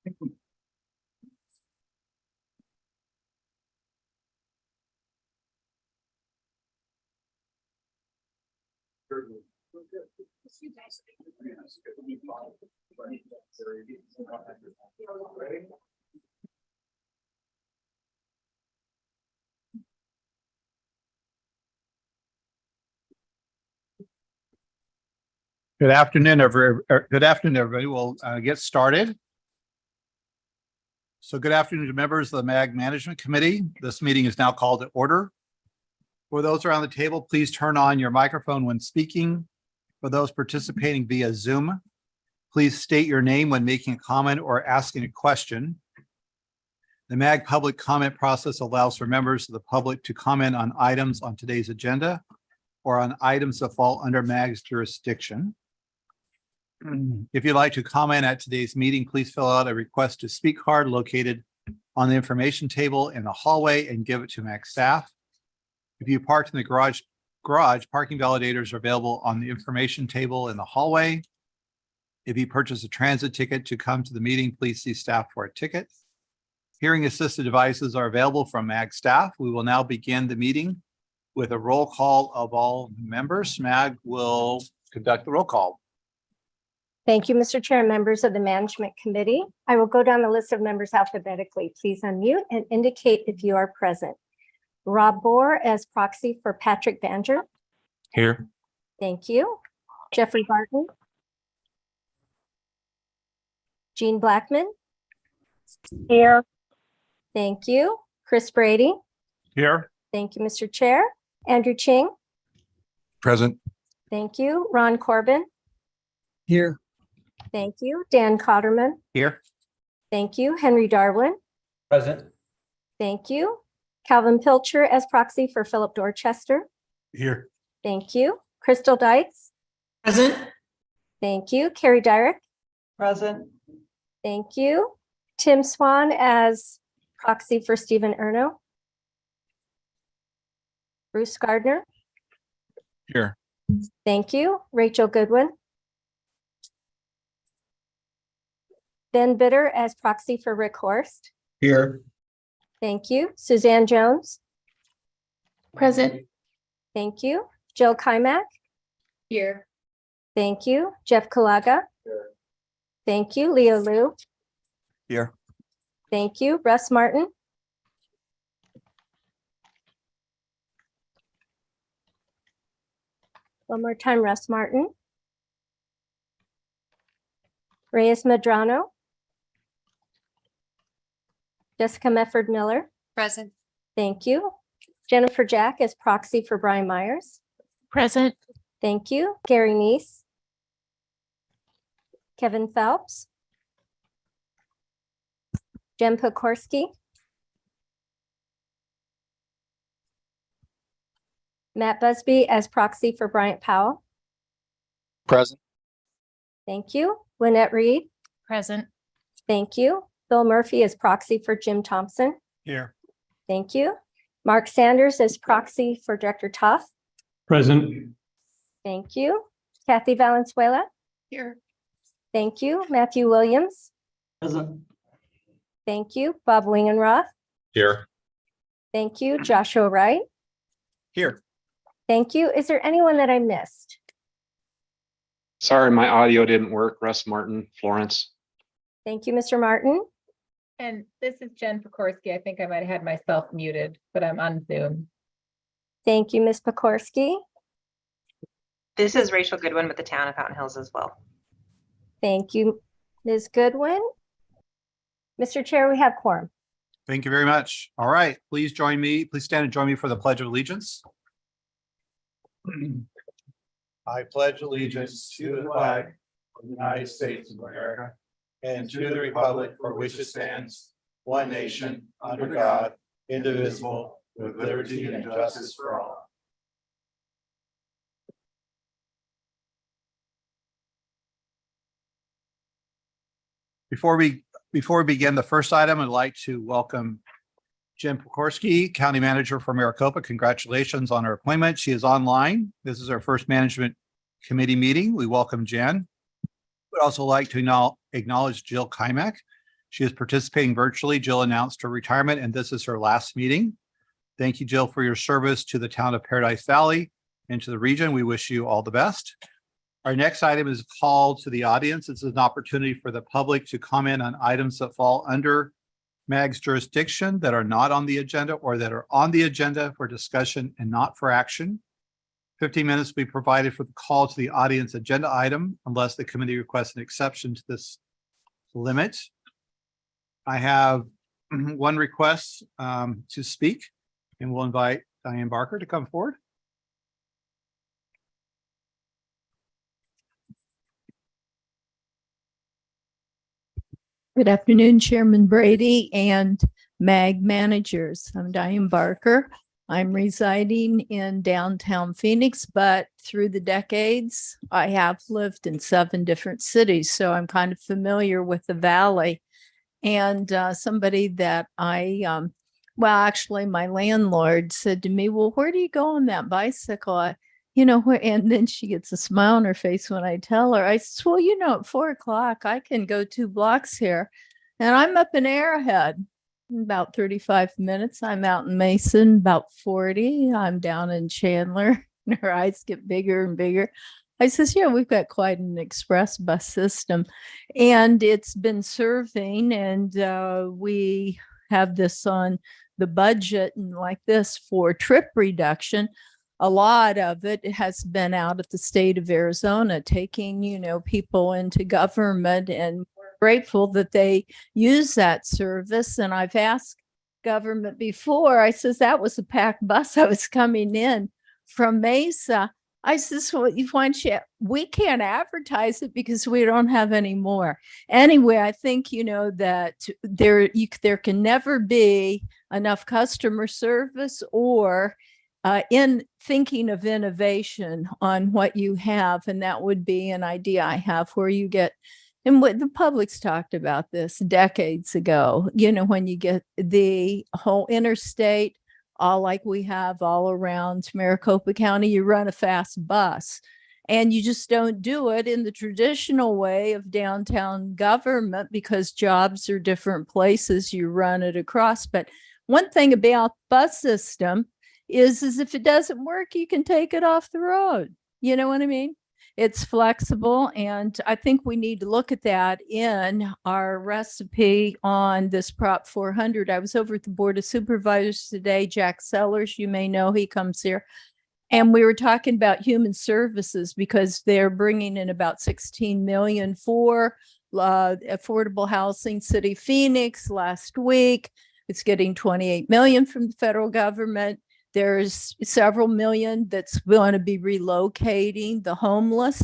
Good afternoon, everybody. We'll get started. So good afternoon to members of the MAG Management Committee. This meeting is now called to order. For those around the table, please turn on your microphone when speaking. For those participating via Zoom, please state your name when making a comment or asking a question. The MAG public comment process allows for members of the public to comment on items on today's agenda or on items that fall under MAG's jurisdiction. If you'd like to comment at today's meeting, please fill out a request to speak card located on the information table in the hallway and give it to MAG staff. If you parked in the garage, parking validators are available on the information table in the hallway. If you purchase a transit ticket to come to the meeting, please see staff for a ticket. Hearing assisted devices are available from MAG staff. We will now begin the meeting with a roll call of all members. MAG will conduct the roll call. Thank you, Mr. Chair and members of the Management Committee. I will go down the list of members alphabetically. Please unmute and indicate if you are present. Rob Bohr as proxy for Patrick Banger. Here. Thank you. Jeffrey Barton. Jean Blackman. Here. Thank you. Chris Brady. Here. Thank you, Mr. Chair. Andrew Ching. Present. Thank you. Ron Corbin. Here. Thank you. Dan Cotterman. Here. Thank you. Henry Darwin. Present. Thank you. Calvin Pilcher as proxy for Philip Dorchester. Here. Thank you. Crystal Dykes. Present. Thank you. Carrie Dyrick. Present. Thank you. Tim Swan as proxy for Stephen Erno. Bruce Gardner. Here. Thank you. Rachel Goodwin. Ben Bitter as proxy for Rick Horst. Here. Thank you. Suzanne Jones. Present. Thank you. Jill Kymack. Here. Thank you. Jeff Kalaga. Here. Thank you. Leo Liu. Here. Thank you. Russ Martin. One more time, Russ Martin. Reyes Medrano. Jessica Mefford Miller. Present. Thank you. Jennifer Jack as proxy for Brian Myers. Present. Thank you. Gary Neese. Kevin Phelps. Jen Pokorski. Matt Busby as proxy for Bryant Powell. Present. Thank you. Lynette Reed. Present. Thank you. Bill Murphy as proxy for Jim Thompson. Here. Thank you. Mark Sanders as proxy for Director Toth. Present. Thank you. Kathy Valenzuela. Here. Thank you. Matthew Williams. Present. Thank you. Bob Wingenroth. Here. Thank you. Joshua Wright. Here. Thank you. Is there anyone that I missed? Sorry, my audio didn't work. Russ Martin, Florence. Thank you, Mr. Martin. And this is Jen Pokorski. I think I might have had myself muted, but I'm on Zoom. Thank you, Ms. Pokorski. This is Rachel Goodwin with the Town of Fountain Hills as well. Thank you, Ms. Goodwin. Mr. Chair, we have quorum. Thank you very much. All right, please join me. Please stand and join me for the Pledge of Allegiance. I pledge allegiance to the flag of the United States of America and to the republic for which it stands, one nation, under God, indivisible, with liberty and justice for all. Before we begin the first item, I'd like to welcome Jen Pokorski, County Manager for Maricopa. Congratulations on her appointment. She is online. This is our first Management Committee meeting. We welcome Jen. We'd also like to now acknowledge Jill Kymack. She is participating virtually. Jill announced her retirement, and this is her last meeting. Thank you, Jill, for your service to the town of Paradise Valley and to the region. We wish you all the best. Our next item is called to the audience. This is an opportunity for the public to comment on items that fall under MAG's jurisdiction that are not on the agenda or that are on the agenda for discussion and not for action. 15 minutes will be provided for the call to the audience agenda item unless the committee requests an exception to this limit. I have one request to speak, and we'll invite Diane Barker to come forward. Good afternoon, Chairman Brady and MAG managers. I'm Diane Barker. I'm residing in downtown Phoenix, but through the decades, I have lived in 7 different cities, so I'm kind of familiar with the valley. And somebody that actually my landlord said to me, well, where do you go on that bicycle? And then she gets a smile on her face when I tell her. I said, well, at 4 o'clock, I can go 2 blocks here. And I'm up in Arrowhead in about 35 minutes. I'm out in Mason, about 40. I'm down in Chandler. And her eyes get bigger and bigger. I says, yeah, we've got quite an express bus system. And it's been serving. And we have this on the budget and like this for trip reduction. A lot of it has been out at the state of Arizona, taking, people into government, and we're grateful that they use that service. And I've asked government before, I says, that was a packed bus. I was coming in from Mesa. I says, well, we can't advertise it because we don't have any more. Anyway, I think, that there can never be enough customer service or in thinking of innovation on what you have. And that would be an idea I have where you get, and what the public's talked about this decades ago, when you get the whole interstate, all like we have all around Maricopa County, you run a fast bus. And you just don't do it in the traditional way of downtown government because jobs are different places you run it across. But one thing about bus system is if it doesn't work, you can take it off the road. You know what I mean? It's flexible. And I think we need to look at that in our recipe on this Prop 400. I was over at the Board of Supervisors today. Jack Sellers, you may know, he comes here. And we were talking about human services because they're bringing in about 16 million for affordable housing. City of Phoenix last week, it's getting 28 million from the federal government. There's several million that's going to be relocating the homeless.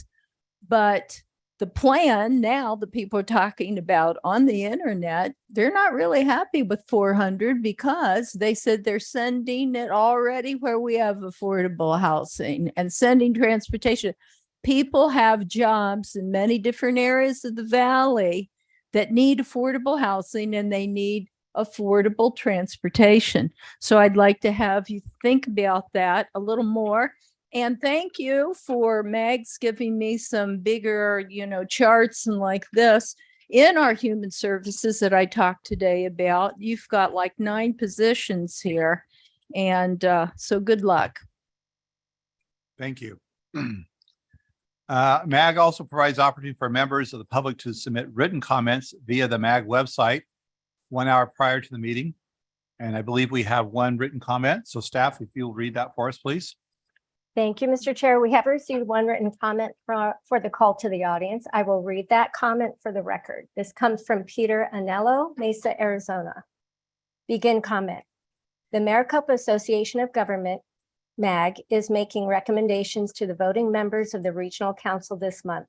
But the plan now that people are talking about on the internet, they're not really happy with 400 because they said they're sending it already where we have affordable housing and sending transportation. People have jobs in many different areas of the valley that need affordable housing and they need affordable transportation. So I'd like to have you think about that a little more. And thank you for Mags giving me some bigger, charts and like this in our human services that I talked today about. You've got like 9 positions here. And so good luck. Thank you. MAG also provides opportunity for members of the public to submit written comments via the MAG website 1 hour prior to the meeting. And I believe we have 1 written comment. So staff, if you'll read that for us, please. Thank you, Mr. Chair. We have received 1 written comment for the call to the audience. I will read that comment for the record. This comes from Peter Anello, Mesa, Arizona. Begin comment. The Maricopa Association of Government, MAG, is making recommendations to the voting members of the Regional Council this month.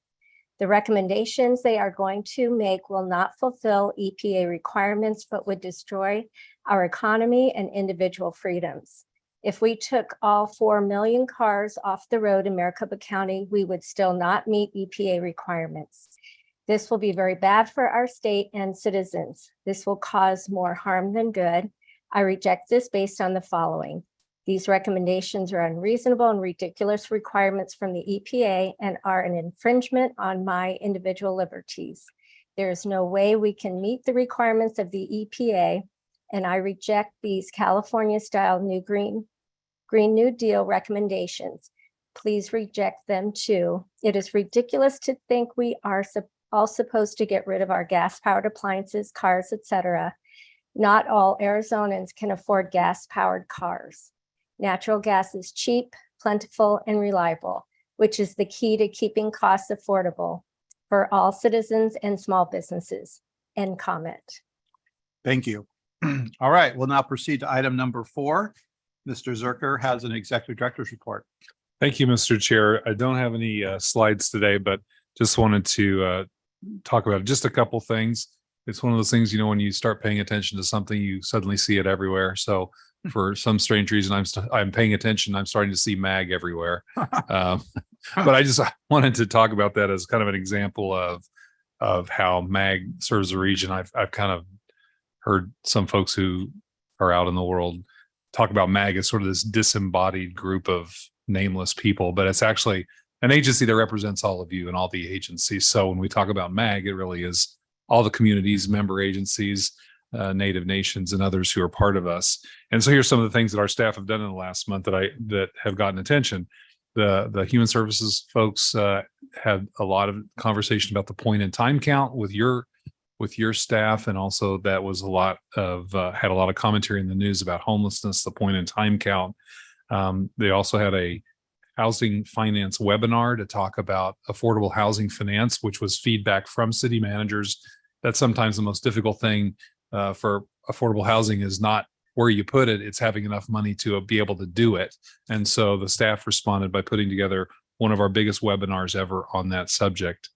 The recommendations they are going to make will not fulfill EPA requirements, but would destroy our economy and individual freedoms. If we took all 4 million cars off the road in Maricopa County, we would still not meet EPA requirements. This will be very bad for our state and citizens. This will cause more harm than good. I reject this based on the following. These recommendations are unreasonable and ridiculous requirements from the EPA and are an infringement on my individual liberties. There is no way we can meet the requirements of the EPA, and I reject these California-style Green New Deal recommendations. Please reject them too. It is ridiculous to think we are all supposed to get rid of our gas-powered appliances, cars, etc. Not all Arizonans can afford gas-powered cars. Natural gas is cheap, plentiful, and reliable, which is the key to keeping costs affordable for all citizens and small businesses. End comment. Thank you. All right, we'll now proceed to item number 4. Mr. Zerker has an executive director's report. Thank you, Mr. Chair. I don't have any slides today, but just wanted to talk about just a couple things. It's one of those things, when you start paying attention to something, you suddenly see it everywhere. So for some strange reason, I'm paying attention. I'm starting to see MAG everywhere. But I just wanted to talk about that as kind of an example of how MAG serves the region. I've kind of heard some folks who are out in the world talk about MAG as sort of this disembodied group of nameless people, but it's actually an agency that represents all of you and all the agencies. So when we talk about MAG, it really is all the communities, member agencies, Native nations, and others who are part of us. And so here's some of the things that our staff have done in the last month that have gotten attention. The human services folks had a lot of conversation about the point in time count with your staff, and also that was a lot of had a lot of commentary in the news about homelessness, the point in time count. They also had a housing finance webinar to talk about affordable housing finance, which was feedback from city managers. That's sometimes the most difficult thing for affordable housing is not where you put it, it's having enough money to be able to do it. And so the staff responded by putting together one of our biggest webinars ever on that subject.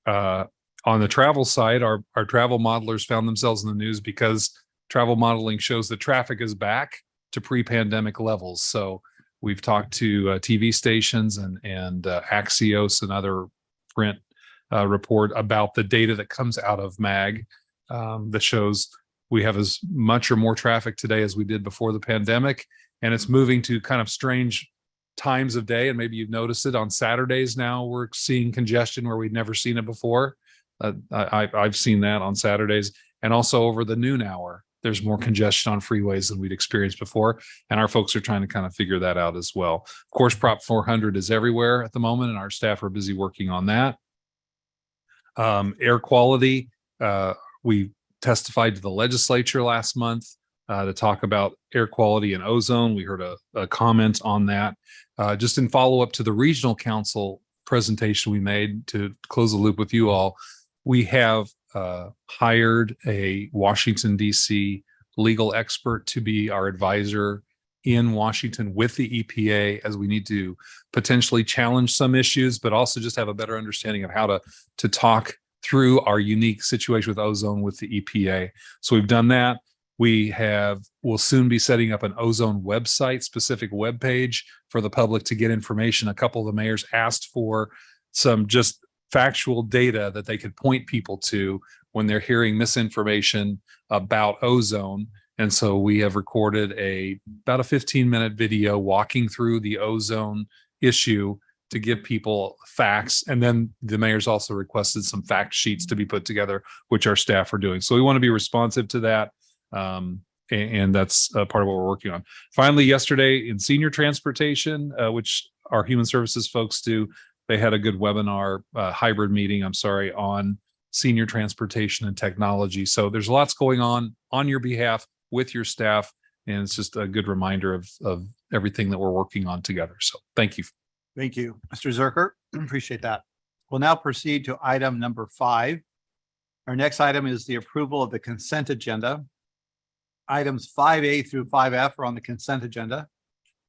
On the travel side, our travel modelers found themselves in the news because travel modeling shows that traffic is back to pre-pandemic levels. So we've talked to TV stations and Axios and other print report about the data that comes out of MAG that shows we have as much or more traffic today as we did before the pandemic, and it's moving to kind of strange times of day. And maybe you've noticed it on Saturdays now, we're seeing congestion where we'd never seen it before. I've seen that on Saturdays, and also over the noon hour, there's more congestion on freeways than we'd experienced before. And our folks are trying to kind of figure that out as well. Of course, Prop 400 is everywhere at the moment, and our staff are busy working on that. Air quality, we testified to the legislature last month to talk about air quality and ozone. We heard a comment on that. Just in follow-up to the regional council presentation we made to close the loop with you all, we have hired a Washington, D.C. legal expert to be our advisor in Washington with the EPA, as we need to potentially challenge some issues, but also just have a better understanding of how to talk through our unique situation with ozone with the EPA. So we've done that. We'll soon be setting up an ozone website, specific web page for the public to get information. A couple of the mayors asked for some just factual data that they could point people to when they're hearing misinformation about ozone. And so we have recorded about a 15-minute video walking through the ozone issue to give people facts. And then the mayor's also requested some fact sheets to be put together, which our staff are doing. So we want to be responsive to that. And that's part of what we're working on. Finally, yesterday in senior transportation, which our human services folks do, they had a good webinar, hybrid meeting, on senior transportation and technology. So there's lots going on your behalf with your staff. And it's just a good reminder of everything that we're working on together. So thank you. Thank you, Mr. Zerker. Appreciate that. We'll now proceed to item number 5. Our next item is the approval of the consent agenda. Items 5A through 5F are on the consent agenda.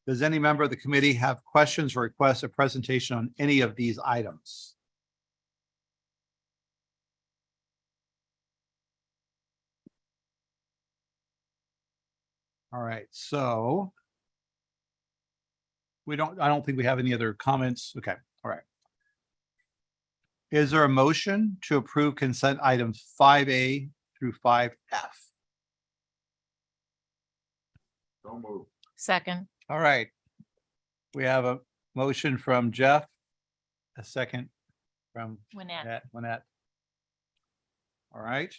Does any member of the committee have questions or request a presentation on any of these items? All right, so I don't think we have any other comments. Okay, all right. Is there a motion to approve consent items 5A through 5F? Don't move. Second. All right. We have a motion from Jeff, a second from Winnet. Winnet. All right.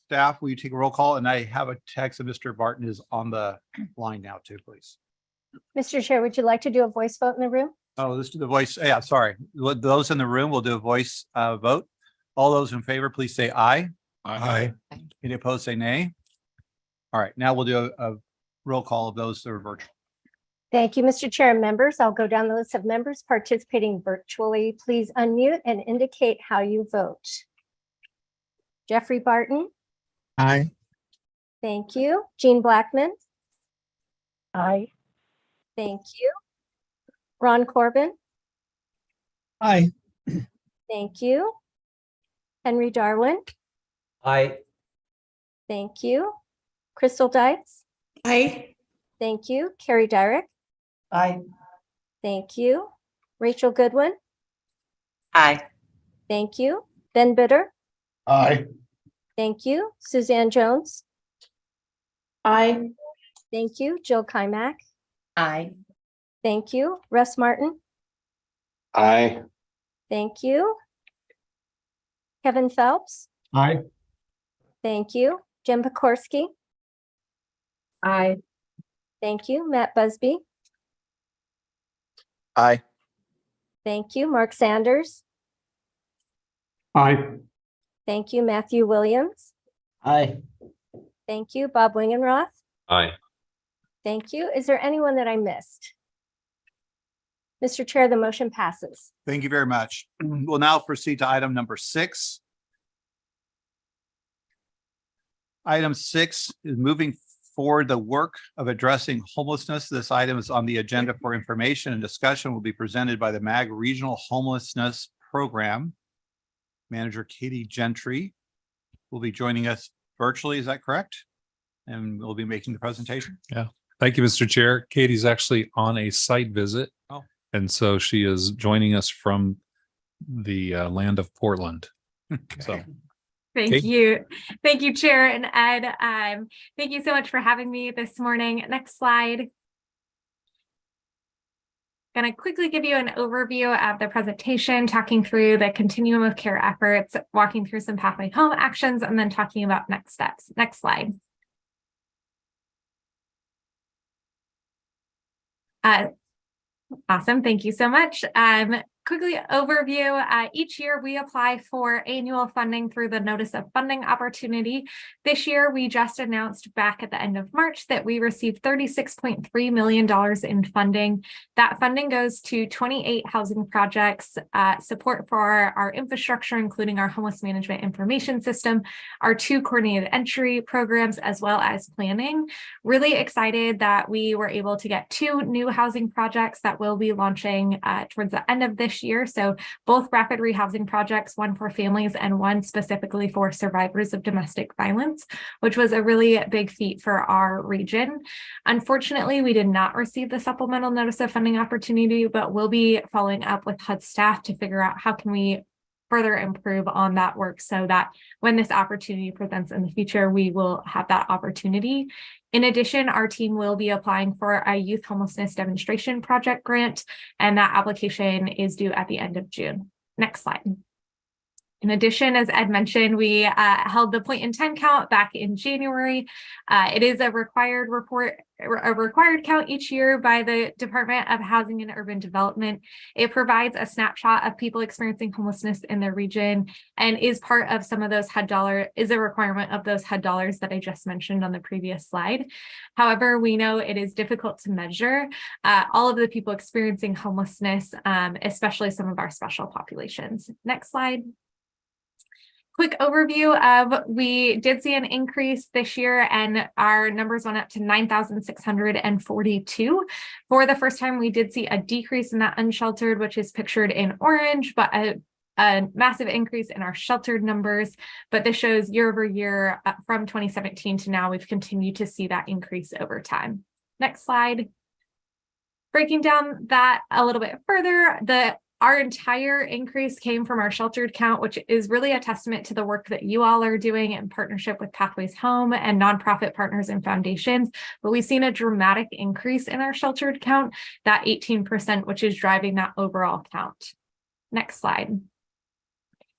Staff, will you take a roll call? And I have a text that Mr. Barton is on the line now too, please. Mr. Chair, would you like to do a voice vote in the room? Oh, let's do the voice. Yeah, sorry. Those in the room will do a voice vote. All those in favor, please say aye. Aye. Any opposed, say nay. All right, now we'll do a roll call of those that are virtual. Thank you, Mr. Chair and members. I'll go down the list of members participating virtually. Please unmute and indicate how you vote. Jeffrey Barton. Aye. Thank you. Jean Blackman. Aye. Thank you. Ron Corbin. Aye. Thank you. Henry Darwin. Aye. Thank you. Crystal Dykes. Aye. Thank you. Carrie Dyrick. Aye. Thank you. Rachel Goodwin. Aye. Thank you. Ben Bitter. Aye. Thank you. Suzanne Jones. Aye. Thank you. Jill Kymack. Aye. Thank you. Russ Martin. Aye. Thank you. Kevin Phelps. Aye. Thank you. Jim Pekorski. Aye. Thank you. Matt Busby. Aye. Thank you. Mark Sanders. Aye. Thank you. Matthew Williams. Aye. Thank you. Bob Wingenroth. Aye. Thank you. Is there anyone that I missed? Mr. Chair, the motion passes. Thank you very much. We'll now proceed to item number 6. Item 6 is moving forward the work of addressing homelessness. This item is on the agenda for information and discussion will be presented by the MAG Regional Homelessness Program. Manager Katie Gentry will be joining us virtually. Is that correct? And we'll be making the presentation. Thank you, Mr. Chair. Katie's actually on a site visit. Oh. And so she is joining us from the land of Portland. So Okay. Thank Kate? you. Thank you, Chair and Ed. Thank you so much for having me this morning. Next slide. Going to quickly give you an overview of the presentation, talking through the continuum of care efforts, walking through some pathway home actions, and then talking about next steps. Next slide. Awesome. Thank you so much. Quickly overview, each year we apply for annual funding through the Notice of Funding Opportunity. This year, we just announced back at the end of March that we received $36.3 million in funding. That funding goes to 28 housing projects, support for our infrastructure, including our homeless management information system, our 2 coordinated entry programs, as well as planning. Really excited that we were able to get 2 new housing projects that will be launching towards the end of this year. So both rapid rehousing projects, one for families and one specifically for survivors of domestic violence, which was a really big feat for our region. Unfortunately, we did not receive the supplemental notice of funding opportunity, but we'll be following up with HUD staff to figure out how can we further improve on that work so that when this opportunity presents in the future, we will have that opportunity. In addition, our team will be applying for a youth homelessness demonstration project grant, and that application is due at the end of June. Next slide. In addition, as Ed mentioned, we held the point in time count back in January. It is a required count each year by the Department of Housing and Urban Development. It provides a snapshot of people experiencing homelessness in their region and is part of some of those HUD dollars, is a requirement of those HUD dollars that I just mentioned on the previous slide. However, we know it is difficult to measure all of the people experiencing homelessness, especially some of our special populations. Next slide. Quick overview of, we did see an increase this year and our numbers went up to 9,642. For the first time, we did see a decrease in that unsheltered, which is pictured in orange, but a massive increase in our sheltered numbers. But this shows year over year from 2017 to now, we've continued to see that increase over time. Next slide. Breaking down that a little bit further, our entire increase came from our sheltered count, which is really a testament to the work that you all are doing in partnership with Pathways Home and nonprofit partners and foundations. But we've seen a dramatic increase in our sheltered count, that 18%, which is driving that overall count. Next slide.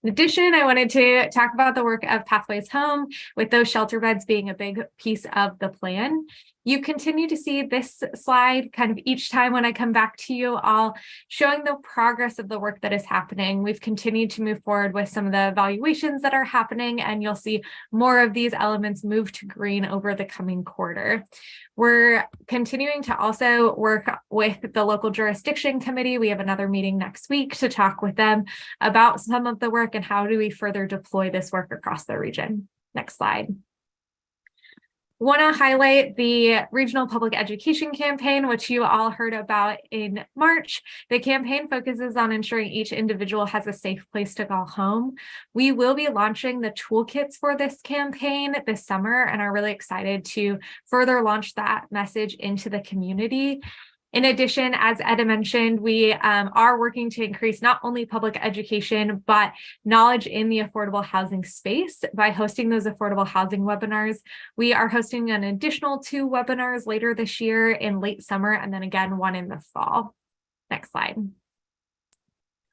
In addition, I wanted to talk about the work of Pathways Home, with those shelter beds being a big piece of the plan. You continue to see this slide kind of each time when I come back to you all, showing the progress of the work that is happening. We've continued to move forward with some of the evaluations that are happening, and you'll see more of these elements move to green over the coming quarter. We're continuing to also work with the local jurisdiction committee. We have another meeting next week to talk with them about some of the work and how do we further deploy this work across the region. Next slide. Want to highlight the regional public education campaign, which you all heard about in March. The campaign focuses on ensuring each individual has a safe place to call home. We will be launching the toolkits for this campaign this summer and are really excited to further launch that message into the community. In addition, as Ed mentioned, we are working to increase not only public education, but knowledge in the affordable housing space by hosting those affordable housing webinars. We are hosting an additional 2 webinars later this year in late summer, and then again, one in the fall. Next slide.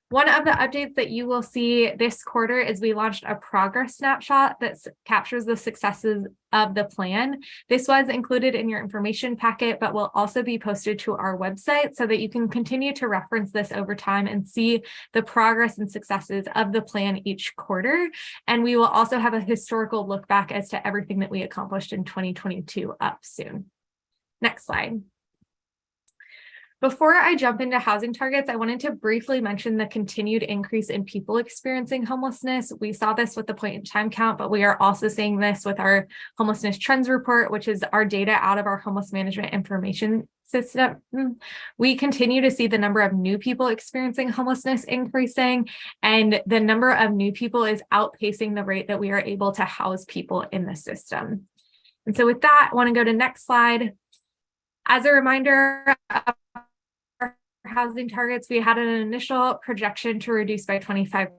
One of the updates that you will see this quarter is we launched a progress snapshot that captures the successes of the plan. This was included in your information packet, but will also be posted to our website so that you can continue to reference this over time and see the progress and successes of the plan each quarter. And we will also have a historical look back as to everything that we accomplished in 2022 up soon. Next slide. Before I jump into housing targets, I wanted to briefly mention the continued increase in people experiencing homelessness. We saw this with the point in time count, but we are also seeing this with our homelessness trends report, which is our data out of our homeless management information system. We continue to see the number of new people experiencing homelessness increasing, and the number of new people is outpacing the rate that we are able to house people in the system. And so with that, I want to go to next slide. As a reminder, housing targets, we had an initial projection to reduce by 25%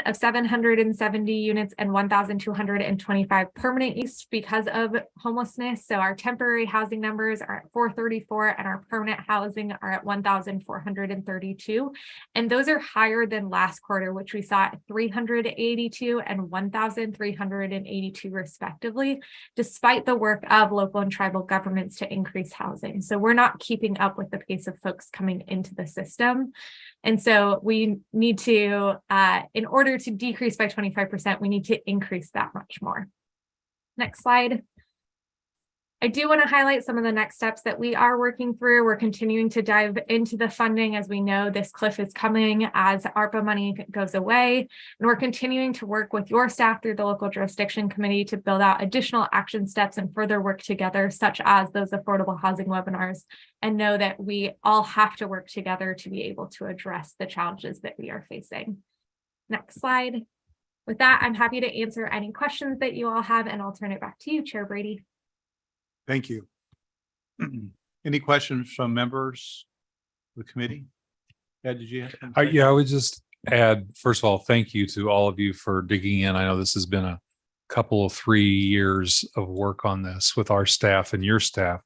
of 770 units and 1,225 permanent use because of homelessness. So our temporary housing numbers are at 434 and our permanent housing are at 1,432. And those are higher than last quarter, which we saw at 382 and 1,382 respectively, despite the work of local and tribal governments to increase housing. So we're not keeping up with the pace of folks coming into the system. And so we need to, in order to decrease by 25%, we need to increase that much more. Next slide. I do want to highlight some of the next steps that we are working through. We're continuing to dive into the funding. As we know, this cliff is coming as ARPA money goes away. And we're continuing to work with your staff through the local jurisdiction committee to build out additional action steps and further work together, such as those affordable housing webinars, and know that we all have to work together to be able to address the challenges that we are facing. Next slide. With that, I'm happy to answer any questions that you all have, and I'll turn it back to you, Chair Brady. Thank you. Any questions from members of the committee? Ed, did you have something? Yeah, I would just add, first of all, thank you to all of you for digging in. I know this has been a couple of 3 years of work on this with our staff and your staff.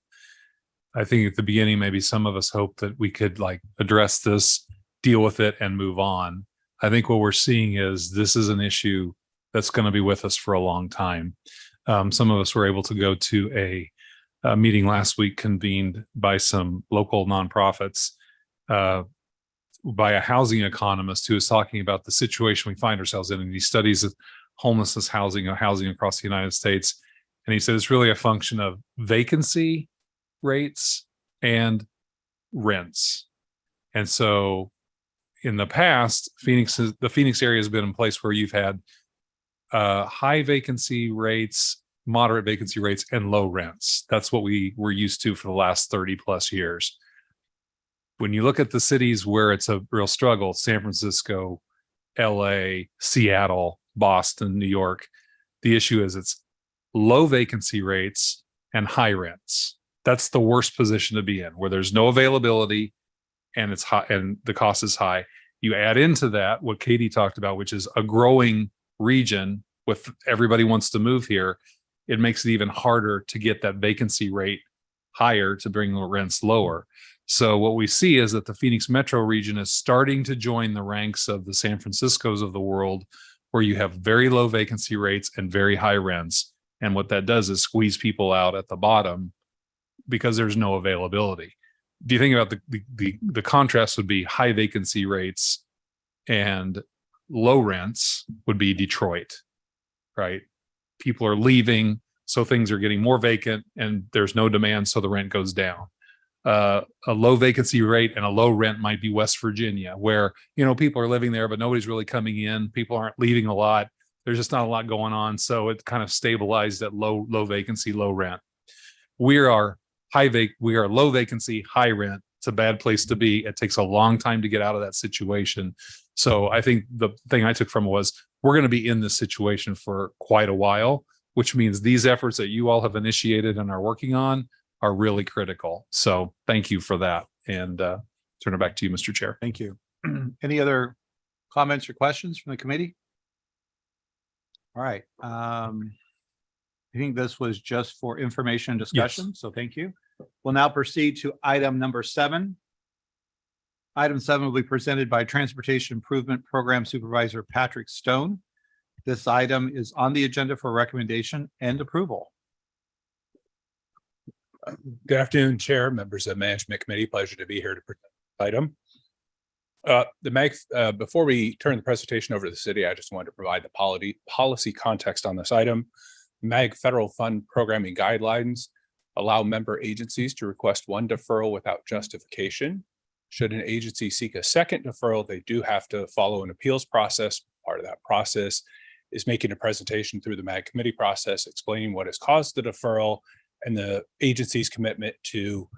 I think at the beginning, maybe some of us hoped that we could address this, deal with it, and move on. I think what we're seeing is this is an issue that's going to be with us for a long time. Some of us were able to go to a meeting last week convened by some local nonprofits, by a housing economist who is talking about the situation we find ourselves in. And he studies homelessness housing across the United States. And he said it's really a function of vacancy rates and rents. And so in the past, the Phoenix area has been in place where you've had high vacancy rates, moderate vacancy rates, and low rents. That's what we were used to for the last 30 plus years. When you look at the cities where it's a real struggle, San Francisco, LA, Seattle, Boston, New York, the issue is it's low vacancy rates and high rents. That's the worst position to be in, where there's no availability and it's high and the cost is high. You add into that what Katie talked about, which is a growing region with everybody wants to move here. It makes it even harder to get that vacancy rate higher to bring the rents lower. So what we see is that the Phoenix metro region is starting to join the ranks of the San Franciscos of the world, where you have very low vacancy rates and very high rents. And what that does is squeeze people out at the bottom because there's no availability. Do you think about the contrast would be high vacancy rates and low rents would be Detroit, right? People are leaving, so things are getting more vacant and there's no demand, so the rent goes down. A low vacancy rate and a low rent might be West Virginia, where, you know, people are living there, but nobody's really coming in. People aren't leaving a lot. There's just not a lot going on. So it kind of stabilized at low vacancy, low rent. We are low vacancy, high rent. It's a bad place to be. It takes a long time to get out of that situation. So I think the thing I took from it was we're going to be in this situation for quite a while, which means these efforts that you all have initiated and are working on are really critical. So thank you for that. And turn it back to you, Mr. Chair. Thank you. Any other comments or questions from the committee? All right. I think this was just for information and discussion. So thank you. We'll now proceed to item number 7. Item 7 will be presented by Transportation Improvement Program Supervisor Patrick Stone. This item is on the agenda for recommendation and approval. Good afternoon, Chair, members of Management Committee. Pleasure to be here to present this item. Before we turn the presentation over to the city, I just wanted to provide the policy context on this item. MAG federal fund programming guidelines allow member agencies to request one deferral without justification. Should an agency seek a second deferral, they do have to follow an appeals process. Part of that process is making a presentation through the MAG committee process, explaining what has caused the deferral and the agency's commitment to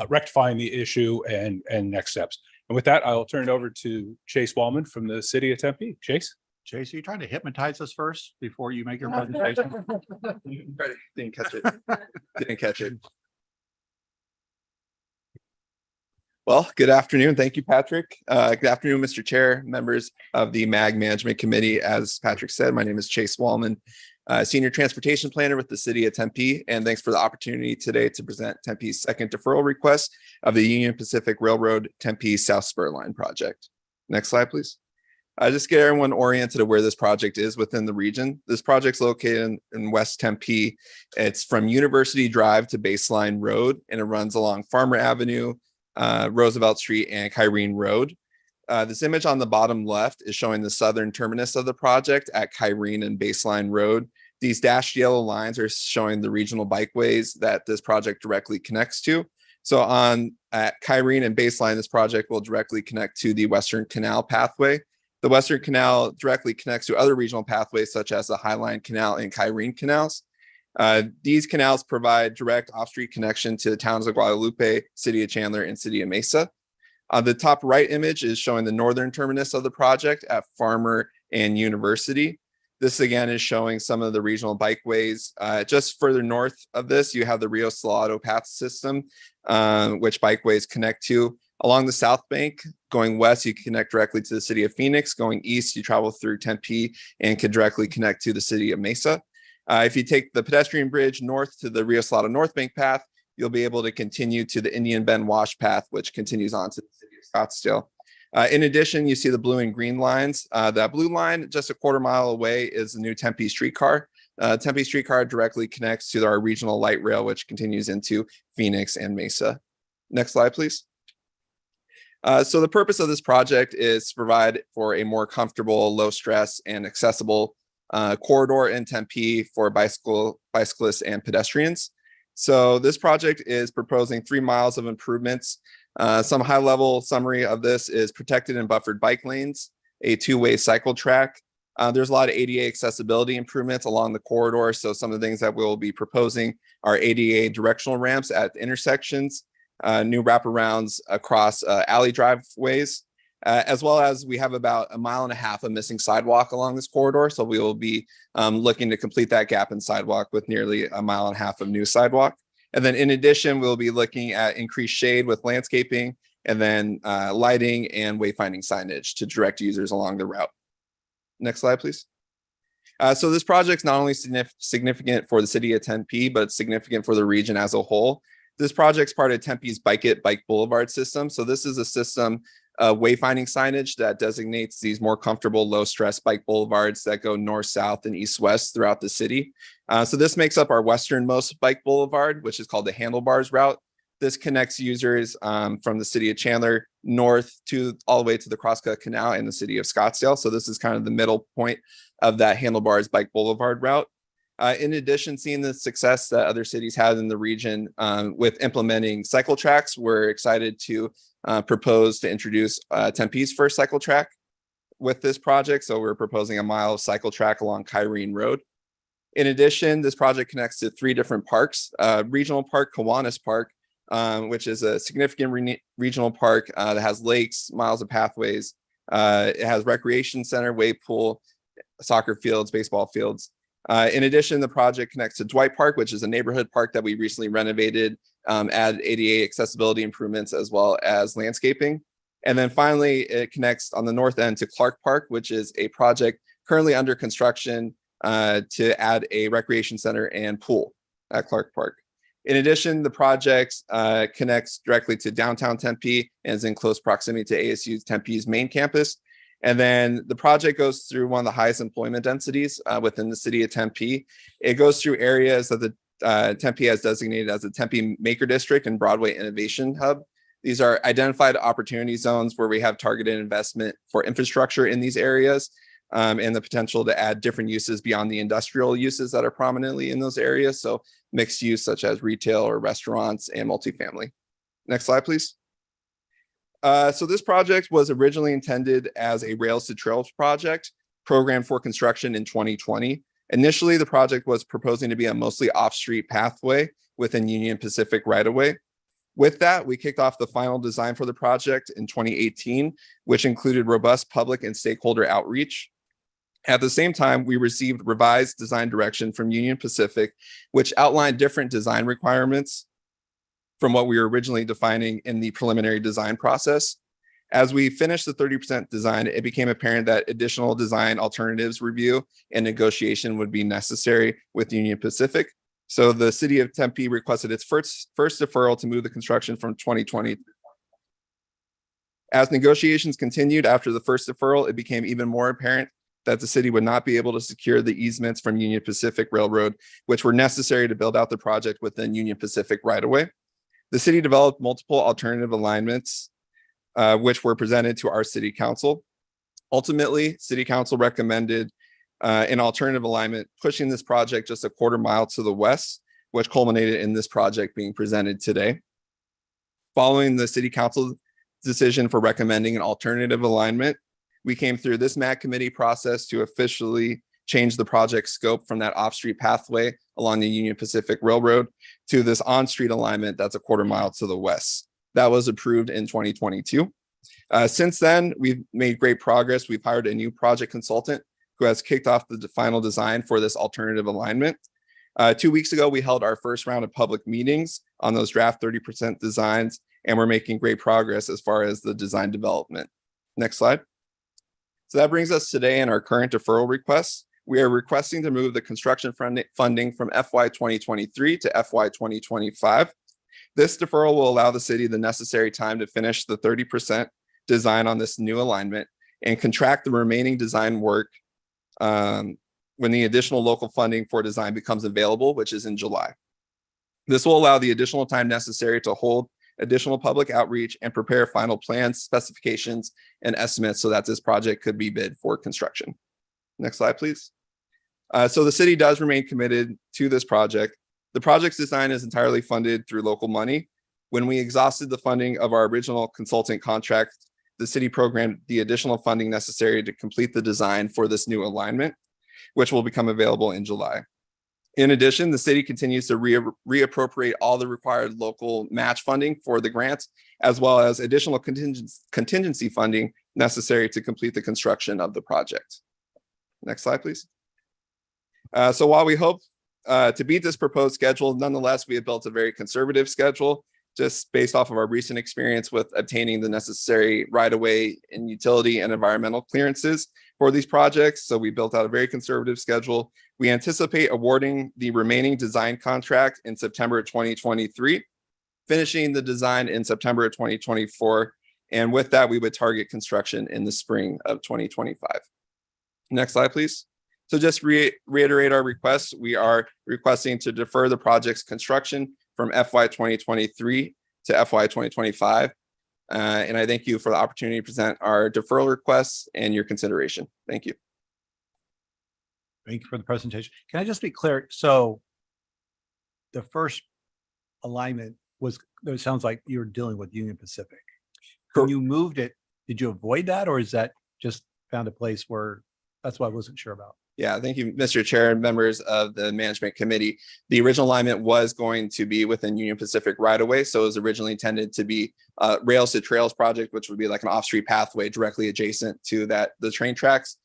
rectifying the issue and next steps. And with that, I'll turn it over to Chase Wallman from the city of Tempe. Chase? Chase, are you trying to hypnotize us first before you make your presentation? Didn't catch it. Didn't catch it. Well, good afternoon. Thank you, Patrick. Good afternoon, Mr. Chair, members of the MAG Management Committee. As Patrick said, my name is Chase Wallman, Senior Transportation Planner with the City of Tempe, and thanks for the opportunity today to present Tempe's second deferral request of the Union Pacific Railroad Tempe South Spur Line project. Next slide, please. Just get everyone oriented of where this project is within the region. This project's located in West Tempe. It's from University Drive to Baseline Road, and it runs along Farmer Avenue, Roosevelt Street, and Kyrene Road. This image on the bottom left is showing the southern terminus of the project at Kyrene and Baseline Road. These dashed yellow lines are showing the regional bikeways that this project directly connects to. So at Kyrene and Baseline, this project will directly connect to the Western Canal pathway. The Western Canal directly connects to other regional pathways such as the Highline Canal and Kyrene canals. These canals provide direct off-street connection to the towns of Guadalupe, City of Chandler, and City of Mesa. The top right image is showing the northern terminus of the project at Farmer and University. This again is showing some of the regional bikeways. Just further north of this, you have the Rio Salado path system, which bikeways connect to. Along the south bank, going west, you connect directly to the city of Phoenix. Going east, you travel through Tempe and can directly connect to the city of Mesa. If you take the pedestrian bridge north to the Rio Salado North Bank path, you'll be able to continue to the Indian Bend Wash path, which continues on to the city of Scottsdale. In addition, you see the blue and green lines. That blue line just a quarter mile away is the new Tempe streetcar. Tempe streetcar directly connects to our regional light rail, which continues into Phoenix and Mesa. Next slide, please. So the purpose of this project is to provide for a more comfortable, low stress, and accessible corridor in Tempe for bicyclists and pedestrians. So this project is proposing 3 miles of improvements. Some high level summary of this is protected and buffered bike lanes, a 2-way cycle track. There's a lot of ADA accessibility improvements along the corridor. So some of the things that we'll be proposing are ADA directional ramps at intersections, new wraparounds across alley driveways, as well as we have about 1.5 miles of missing sidewalk along this corridor. So we will be looking to complete that gap in sidewalk with nearly 1.5 miles of new sidewalk. And then in addition, we'll be looking at increased shade with landscaping and then lighting and wayfinding signage to direct users along the route. Next slide, please. So this project is not only significant for the city of Tempe, but it's significant for the region as a whole. This project's part of Tempe's Bike It Bike Boulevard system. So this is a system of wayfinding signage that designates these more comfortable, low-stress bike boulevards that go north, south, and east-west throughout the city. So this makes up our westernmost bike boulevard, which is called the Handlebars Route. This connects users from the city of Chandler north to all the way to the Crosscut Canal in the city of Scottsdale. So this is kind of the middle point of that Handlebars Bike Boulevard route. In addition, seeing the success that other cities had in the region with implementing cycle tracks, we're excited to propose to introduce Tempe's first cycle track with this project. So we're proposing a mile of cycle track along Kyrene Road. In addition, this project connects to 3 different parks, Regional Park, Kiwanis Park, which is a significant regional park that has lakes, miles of pathways. It has recreation center, wave pool, soccer fields, baseball fields. In addition, the project connects to Dwight Park, which is a neighborhood park that we recently renovated, added ADA accessibility improvements as well as landscaping. And then finally, it connects on the north end to Clark Park, which is a project currently under construction to add a recreation center and pool at Clark Park. In addition, the project connects directly to downtown Tempe and is in close proximity to ASU's Tempe's main campus. And then the project goes through one of the highest employment densities within the city of Tempe. It goes through areas that the Tempe has designated as the Tempe Maker District and Broadway Innovation Hub. These are identified opportunity zones where we have targeted investment for infrastructure in these areas and the potential to add different uses beyond the industrial uses that are prominently in those areas. So mixed use such as retail or restaurants and multifamily. Next slide, please. So this project was originally intended as a Rails to Trails project programmed for construction in 2020. Initially, the project was proposing to be a mostly off-street pathway within Union Pacific right-of-way. With that, we kicked off the final design for the project in 2018, which included robust public and stakeholder outreach. At the same time, we received revised design direction from Union Pacific, which outlined different design requirements from what we were originally defining in the preliminary design process. As we finished the 30% design, it became apparent that additional design alternatives review and negotiation would be necessary with Union Pacific. So the city of Tempe requested its first deferral to move the construction from 2020. As negotiations continued after the first deferral, it became even more apparent that the city would not be able to secure the easements from Union Pacific Railroad, which were necessary to build out the project within Union Pacific right-of-way. The city developed multiple alternative alignments, which were presented to our city council. Ultimately, city council recommended an alternative alignment, pushing this project just a quarter mile to the west, which culminated in this project being presented today. Following the city council decision for recommending an alternative alignment, we came through this MAG committee process to officially change the project scope from that off-street pathway along the Union Pacific Railroad to this on-street alignment that's a quarter mile to the west. That was approved in 2022. Since then, we've made great progress. We've hired a new project consultant who has kicked off the final design for this alternative alignment. 2 weeks ago, we held our first round of public meetings on those draft 30% designs, and we're making great progress as far as the design development. Next slide. So that brings us today in our current deferral requests. We are requesting to move the construction funding from FY 2023 to FY 2025. This deferral will allow the city the necessary time to finish the 30% design on this new alignment and contract the remaining design work when the additional local funding for design becomes available, which is in July. This will allow the additional time necessary to hold additional public outreach and prepare final plans, specifications, and estimates so that this project could be bid for construction. Next slide, please. So the city does remain committed to this project. The project's design is entirely funded through local money. When we exhausted the funding of our original consultant contract, the city programmed the additional funding necessary to complete the design for this new alignment, which will become available in July. In addition, the city continues to reappropriate all the required local match funding for the grants, as well as additional contingency funding necessary to complete the construction of the project. Next slide, please. So while we hope to beat this proposed schedule, nonetheless, we have built a very conservative schedule just based off of our recent experience with obtaining the necessary right-of-way and utility and environmental clearances for these projects. So we built out a very conservative schedule. We anticipate awarding the remaining design contract in September 2023. finishing the design in September of 2024. And with that, we would target construction in the spring of 2025. Next slide, please. So just reiterate our request. We are requesting to defer the project's construction from FY 2023 to FY 2025. And I thank you for the opportunity to present our deferral requests and your consideration. Thank you. Thank you for the presentation. Can I just be clear? So the first alignment was, it sounds like you were dealing with Union Pacific. When you moved it, did you avoid that, or is that just found a place where, that's what I wasn't sure about? Yeah, thank you, Mr. Chair and members of the management committee. The original alignment was going to be within Union Pacific right away. So it was originally intended to be rails to trails project, which would be like an off-street pathway directly adjacent to the train tracks.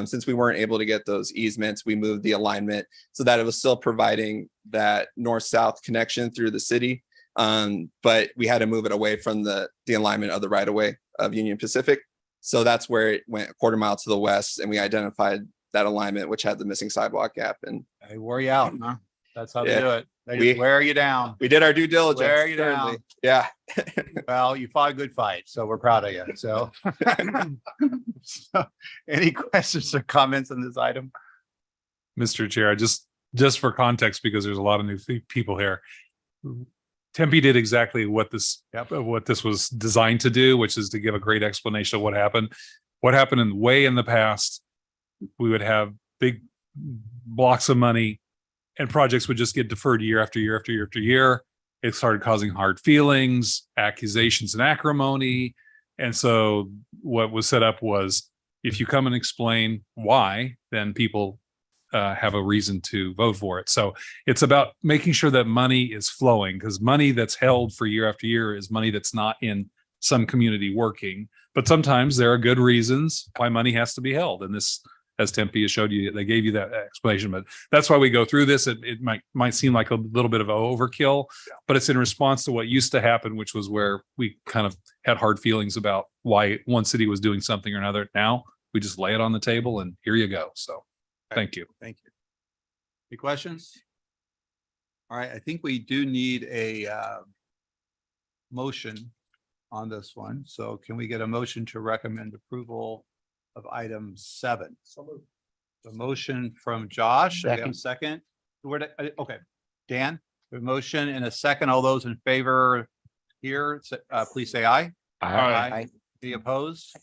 Since we weren't able to get those easements, we moved the alignment so that it was still providing that north-south connection through the city. But we had to move it away from the alignment of the right of way of Union Pacific. So that's where it went a quarter mile to the west, and we identified that alignment, which had the missing sidewalk gap. And They wore you out, huh? That's how they Yeah. do it. They We- just wear you down. we did our due diligence. Wear you certainly. down. Yeah. Well, you fought a good fight, so we're proud of you. So, so any questions or comments on this item? Mr. Chair, just for context, because there's a lot of new people here. Tempe did exactly what this was designed to do, which is to give a great explanation of what happened. What happened in the past, we would have big blocks of money and projects would just get deferred year after year after year after year. It started causing hard feelings, accusations, and acrimony. And so what was set up was, if you come and explain why, then people have a reason to vote for it. So it's about making sure that money is flowing, because money that's held for year after year is money that's not in some community working. But sometimes there are good reasons why money has to be held. And this, as Tempe has showed you, they gave you that explanation. But that's why we go through this. It might seem like a little bit of an overkill, but it's in response to what used to happen, which was where we kind of had hard feelings about why one city was doing something or another. Now we just lay it on the table and here you go. So thank you. Thank you. Any questions? All right, I think we do need a motion on this one. So can we get a motion to recommend approval of item 7? The motion from Josh. Do we have a second? Okay, Dan, a motion and a second. All those in favor here, please say aye. Aye. Any opposed? All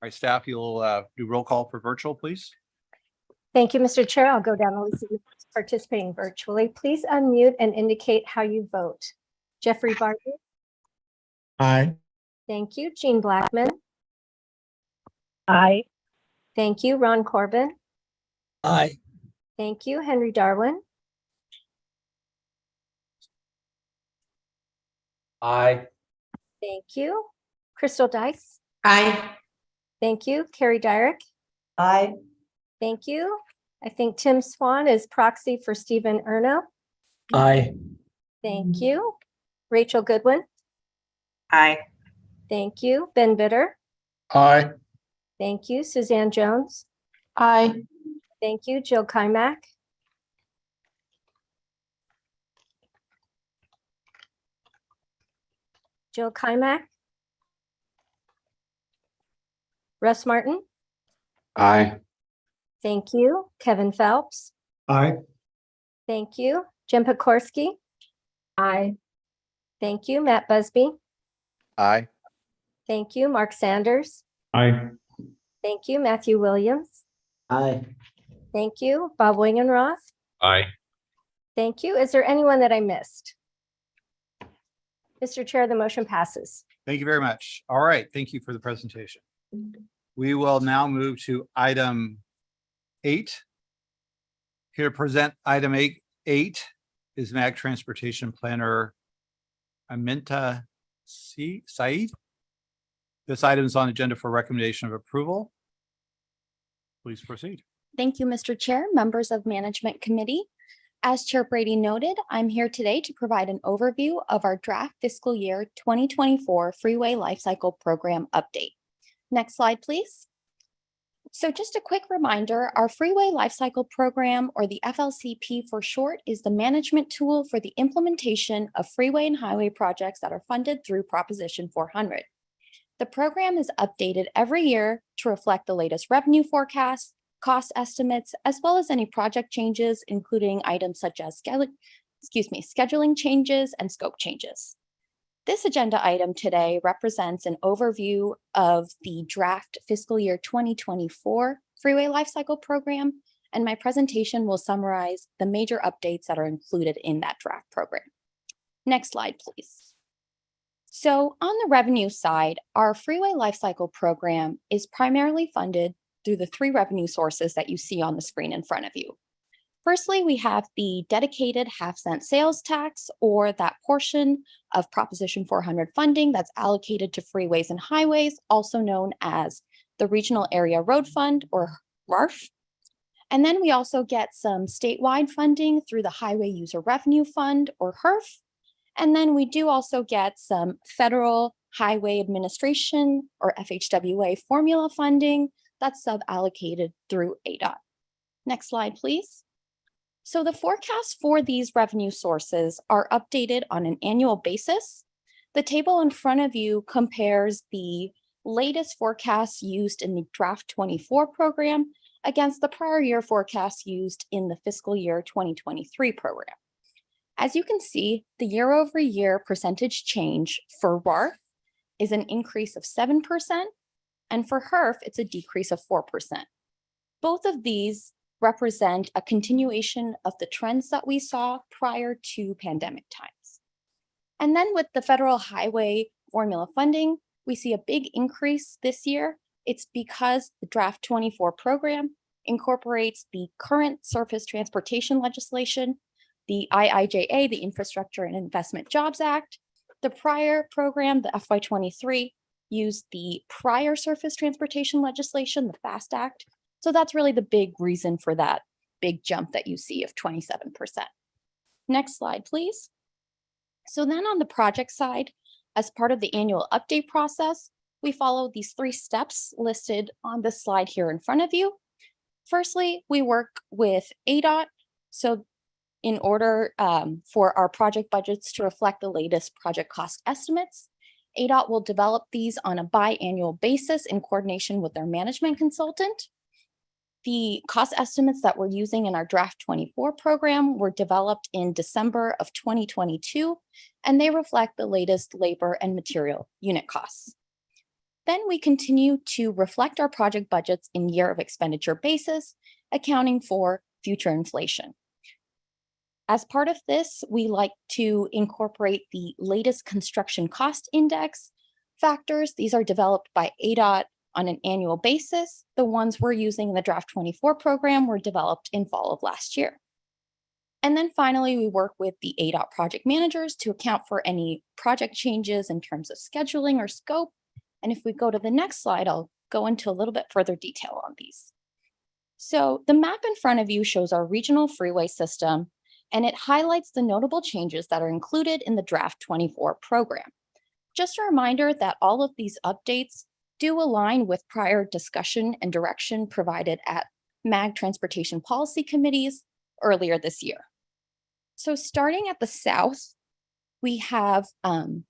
right, staff, you'll do roll call for virtual, please. Thank you, Mr. Chair. I'll go down the list of members participating virtually. Please unmute and indicate how you vote. Jeffrey Barton. Aye. Thank you. Jean Blackman. Aye. Thank you. Ron Corbin. Aye. Thank you. Henry Darwin. Aye. Thank you. Crystal Dykes. Aye. Thank you. Carrie Dyrick. Aye. Thank you. I think Tim Swan is proxy for Stephen Erno. Aye. Thank you. Rachel Goodwin. Aye. Thank you. Ben Bitter. Aye. Thank you. Suzanne Jones. Aye. Thank you. Jill Kymack. Jill Kymack. Russ Martin. Aye. Thank you. Kevin Phelps. Aye. Thank you. Jim Pekorski. Aye. Thank you. Matt Busby. Aye. Thank you. Mark Sanders. Aye. Thank you. Matthew Williams. Aye. Thank you. Bob Wingenroth. Aye. Thank you. Is there anyone that I missed? Mr. Chair, the motion passes. Thank you very much. All right, thank you for the presentation. We will now move to item 8. Here to present item 8 is MAG Transportation Planner Aminta Saeed. This item is on the agenda for recommendation of approval. Please proceed. Thank you, Mr. Chair, members of Management Committee. As Chair Brady noted, I'm here today to provide an overview of our draft fiscal year 2024 Freeway Lifecycle Program update. Next slide, please. So just a quick reminder, our Freeway Lifecycle Program, or the FLCP for short, is the management tool for the implementation of freeway and highway projects that are funded through Proposition 400. The program is updated every year to reflect the latest revenue forecasts, cost estimates, as well as any project changes, including items such as scheduling changes and scope changes. This agenda item today represents an overview of the draft fiscal year 2024 Freeway Lifecycle Program, and my presentation will summarize the major updates that are included in that draft program. Next slide, please. So on the revenue side, our Freeway Lifecycle Program is primarily funded through the three revenue sources that you see on the screen in front of you. Firstly, we have the dedicated half-cent sales tax, or that portion of Proposition 400 funding that's allocated to freeways and highways, also known as the Regional Area Road Fund, or RARF. And then we also get some statewide funding through the Highway User Revenue Fund, or HURF. And then we do also get some Federal Highway Administration, or FHWA, formula funding that's sub-allocated through ADOT. Next slide, please. So the forecasts for these revenue sources are updated on an annual basis. The table in front of you compares the latest forecasts used in the draft 24 program against the prior year forecasts used in the fiscal year 2023 program. As you can see, the year-over-year percentage change for RARF is an increase of 7%, and for HURF, it's a decrease of 4%. Both of these represent a continuation of the trends that we saw prior to pandemic times. And then with the federal highway formula funding, we see a big increase this year. It's because the draft 24 program incorporates the current surface transportation legislation, the IIJA, the Infrastructure and Investment Jobs Act. The prior program, the FY23, used the prior surface transportation legislation, the FAST Act. So that's really the big reason for that big jump that you see of 27%. Next slide, please. So then on the project side, as part of the annual update process, we follow these 3 steps listed on the slide here in front of you. Firstly, we work with ADOT. So in order for our project budgets to reflect the latest project cost estimates, ADOT will develop these on a biannual basis in coordination with their management consultant. The cost estimates that we're using in our draft 24 program were developed in December of 2022, and they reflect the latest labor and material unit costs. Then we continue to reflect our project budgets in year of expenditure basis, accounting for future inflation. As part of this, we like to incorporate the latest construction cost index factors. These are developed by ADOT on an annual basis. The ones we're using in the draft 24 program were developed in fall of last year. And then finally, we work with the ADOT project managers to account for any project changes in terms of scheduling or scope. And if we go to the next slide, I'll go into a little bit further detail on these. So the map in front of you shows our regional freeway system, and it highlights the notable changes that are included in the draft 24 program. Just a reminder that all of these updates do align with prior discussion and direction provided at MAG Transportation Policy Committees earlier this year. So starting at the south, we have an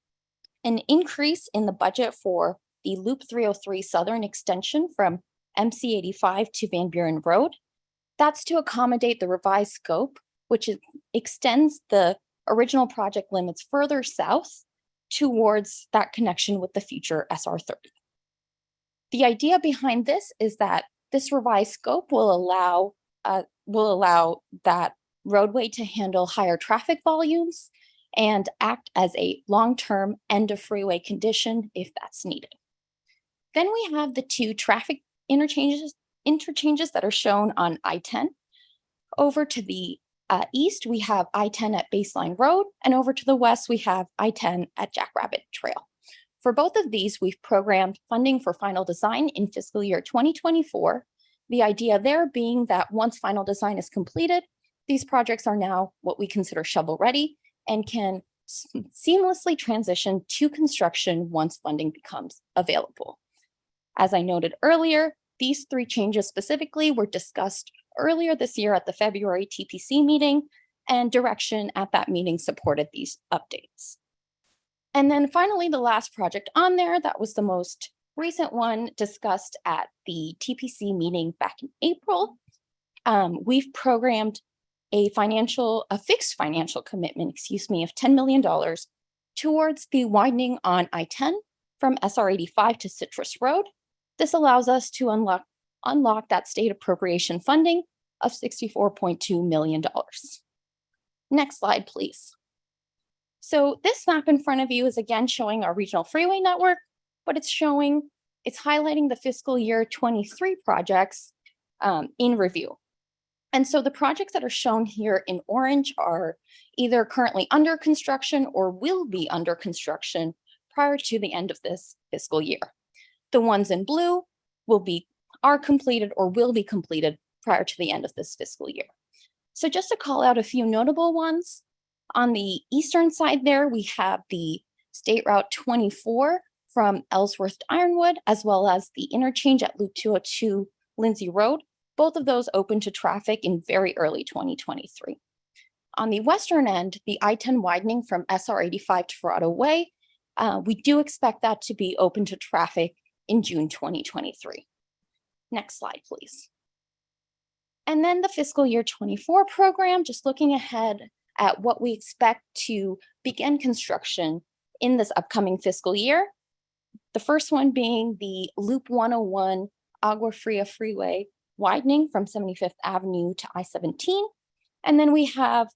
increase in the budget for the Loop 303 Southern Extension from MC 85 to Van Buren Road. That's to accommodate the revised scope, which extends the original project limits further south towards that connection with the future SR 30. The idea behind this is that this revised scope will allow that roadway to handle higher traffic volumes and act as a long-term end of freeway condition if that's needed. Then we have the 2 traffic interchanges that are shown on I-10. Over to the east, we have I-10 at Baseline Road, and over to the west, we have I-10 at Jackrabbit Trail. For both of these, we've programmed funding for final design in fiscal year 2024. The idea there being that once final design is completed, these projects are now what we consider shovel ready and can seamlessly transition to construction once funding becomes available. As I noted earlier, These three changes specifically were discussed earlier this year at the February TPC meeting, and direction at that meeting supported these updates. And then finally, the last project on there, that was the most recent one discussed at the TPC meeting back in April. We've programmed a fixed financial commitment, of $10 million towards the widening on I-10 from SR 85 to Citrus Road. This allows us to unlock that state appropriation funding of $64.2 million. Next slide, please. So this map in front of you is again showing our regional freeway network, but it's highlighting the fiscal year 23 projects in review. And so the projects that are shown here in orange are either currently under construction or will be under construction prior to the end of this fiscal year. The ones in blue are completed or will be completed prior to the end of this fiscal year. So just to call out a few notable ones, on the eastern side there, we have the State Route 24 from Ellsworth to Ironwood, as well as the interchange at Loop 202 Lindsay Road. Both of those open to traffic in very early 2023. On the western end, the I-10 widening from SR 85 to Verrado Way, we do expect that to be open to traffic in June 2023. Next slide, please. And then the fiscal year 24 program, just looking ahead at what we expect to begin construction in this upcoming fiscal year. The first one being the Loop 101 Agua Fria Freeway widening from 75th Avenue to I-17. And then we have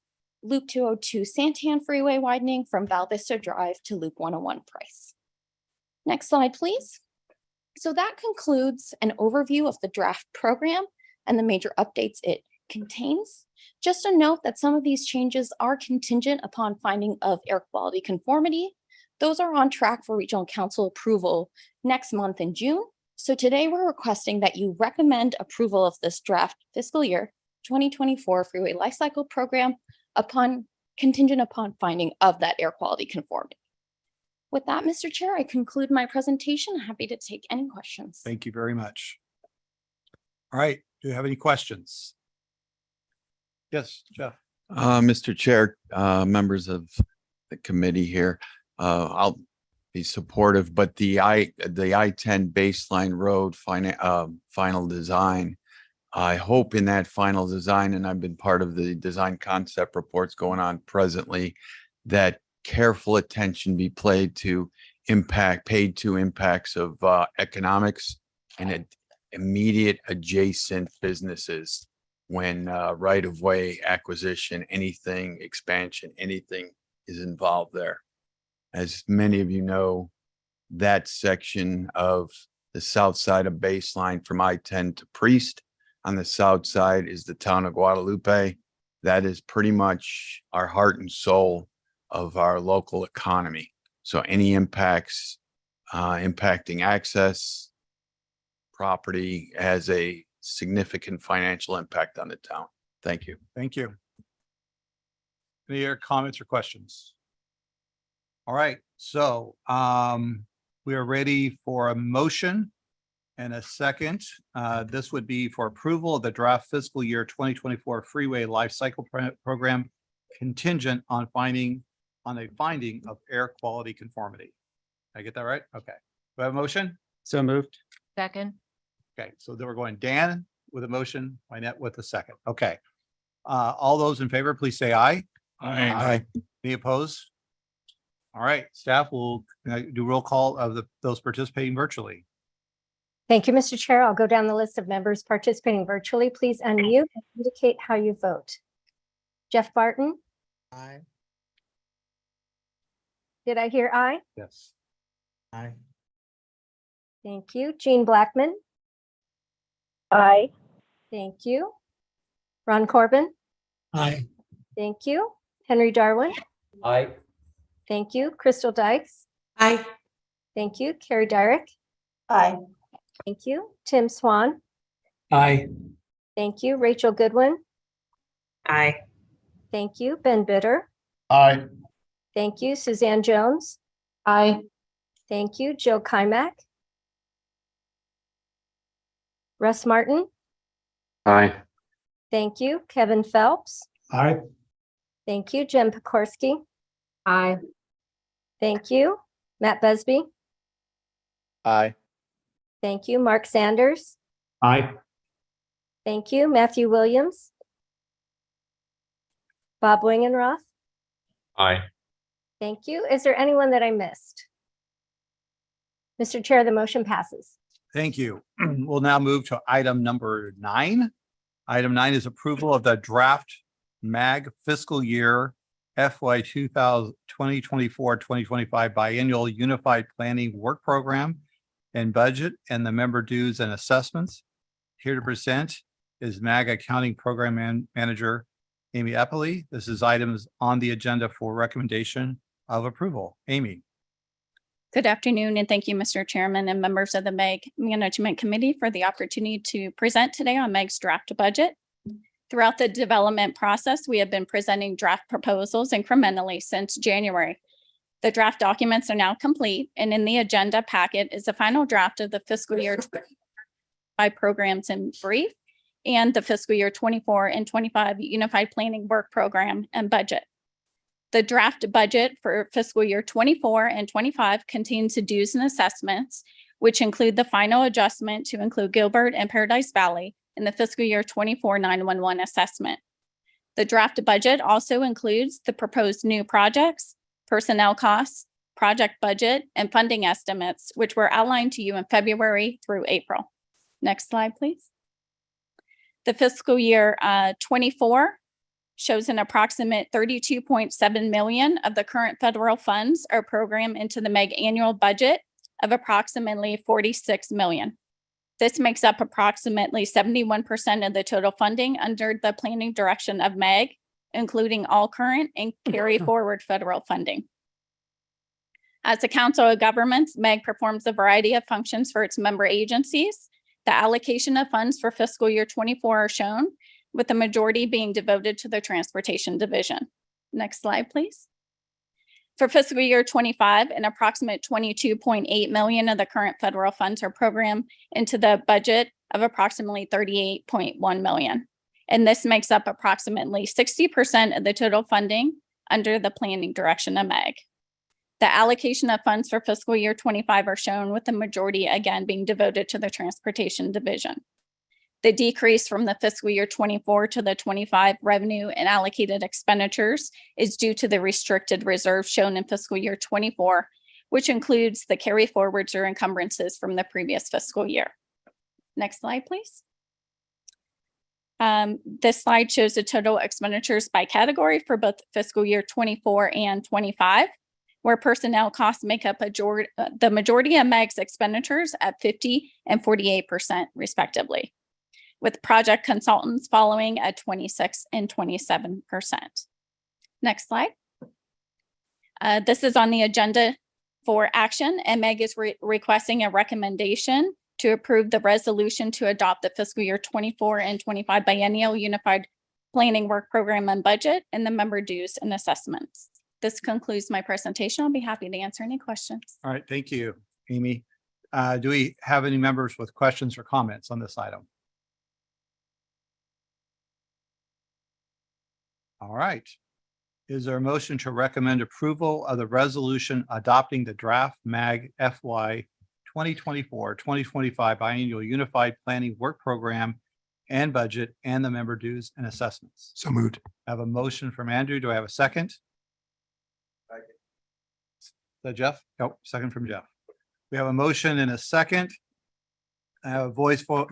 Loop 202 Santan Freeway widening from Val Vista Drive to Loop 101 Price. Next slide, please. So that concludes an overview of the draft program and the major updates it contains. Just a note that some of these changes are contingent upon finding of air quality conformity. Those are on track for Regional Council approval next month in June. So today we're requesting that you recommend approval of this draft fiscal year 2024 Freeway Lifecycle Program contingent upon finding of that air quality conformity. With that, Mr. Chair, I conclude my presentation. Happy to take any questions. Thank you very much. All right, do you have any questions? Yes, Jeff. Mr. Chair, members of the committee here, I'll be supportive, but the I-10 baseline road final design, I hope in that final design, and I've been part of the design concept reports going on presently, that careful attention be paid to impacts of economics and immediate adjacent businesses when right-of-way acquisition, anything, expansion, anything is involved there. As many of you know, that section of the south side of baseline from I-10 to Priest on the south side is the town of Guadalupe. That is pretty much our heart and soul of our local economy. So any impacts impacting access, property has a significant financial impact on the town. Thank you. Thank you. Any other comments or questions? All right, so we are ready for a motion and a second. This would be for approval of the draft fiscal year 2024 Freeway Life Cycle Program contingent on a finding of air quality conformity. Did I get that right? Okay. Do I have a motion? So moved. Second. Okay, so then we're going Dan with a motion, Wynette with a second. Okay. All those in favor, please say aye. Aye. Any opposed? All right, staff will do roll call of those participating virtually. Thank you, Mr. Chair. I'll go down the list of members participating virtually. Please unmute and indicate how you vote. Jeff Barton? Aye. Did I hear aye? Yes. Aye. Thank you. Jean Blackman? Aye. Thank you. Ron Corbin? Aye. Thank you. Henry Darwin? Aye. Thank you. Crystal Dykes? Aye. Thank you. Carrie Dyrick? Aye. Thank you. Tim Swan? Aye. Thank you. Rachel Goodwin? Aye. Thank you. Ben Bitter? Aye. Thank you. Suzanne Jones? Aye. Thank you. Jill Kymack? Russ Martin. Aye. Thank you. Kevin Phelps. Aye. Thank you. Jen Pekorski. Aye. Thank you. Matt Busby. Aye. Thank you. Mark Sanders. Aye. Thank you. Matthew Williams. Bob Wingenroth. Aye. Thank you. Is there anyone that I missed? Mr. Chair, the motion passes. Thank you. We'll now move to item number 9. Item 9 is approval of the draft MAG fiscal year FY 2024-2025 biannual unified planning work program and budget and the member dues and assessments. Here to present is MAG accounting program manager Amy Eppley. This is items on the agenda for recommendation of approval. Amy. Good afternoon, and thank you, Mr. Chairman and members of the MEG Management Committee for the opportunity to present today on MEG's draft budget. Throughout the development process, we have been presenting draft proposals incrementally since January. The draft documents are now complete, and in the agenda packet is the final draft of the fiscal year 25 programs in brief and the fiscal year 24 and 25 Unified Planning Work Program and budget. The draft budget for fiscal year 24 and 25 contains the dues and assessments, which include the final adjustment to include Gilbert and Paradise Valley in the fiscal year 24 911 assessment. The draft budget also includes the proposed new projects, personnel costs, project budget, and funding estimates, which were outlined to you in February through April. Next slide, please. The fiscal year 24 shows an approximate 32.7 million of the current federal funds are programmed into the MEG annual budget of approximately 46 million. This makes up approximately 71% of the total funding under the planning direction of MEG, including all current and carry forward federal funding. As the Council of Governments, MEG performs a variety of functions for its member agencies. The allocation of funds for fiscal year 24 are shown, with the majority being devoted to the Transportation Division. Next slide, please. For fiscal year 25, an approximate 22.8 million of the current federal funds are programmed into the budget of approximately 38.1 million. And this makes up approximately 60% of the total funding under the planning direction of MEG. The allocation of funds for fiscal year 25 are shown, with the majority again being devoted to the Transportation Division. The decrease from the fiscal year 24 to the 25 revenue and allocated expenditures is due to the restricted reserve shown in fiscal year 24, which includes the carry forwards or encumbrances from the previous fiscal year. Next slide, please. This slide shows the total expenditures by category for both fiscal year 24 and 25, where personnel costs make up the majority of MEG's expenditures at 50% and 48% respectively, with project consultants following at 26% and 27%. Next slide. This is on the agenda for action, and MEG is requesting a recommendation to approve the resolution to adopt the fiscal year 24 and 25 biennial unified planning work program and budget and the member dues and assessments. This concludes my presentation. I'll be happy to answer any questions. All right. Thank you, Amy. Do we have any members with questions or comments on this item? All right. Is there a motion to recommend approval of the resolution adopting the draft MAG FY 2024-2025 biannual unified planning work program and budget and the member dues and assessments? So moved. I have a motion from Andrew. Do I have a second? Is that Jeff? Nope, second from Jeff. We have a motion and a second. I have a voice vote.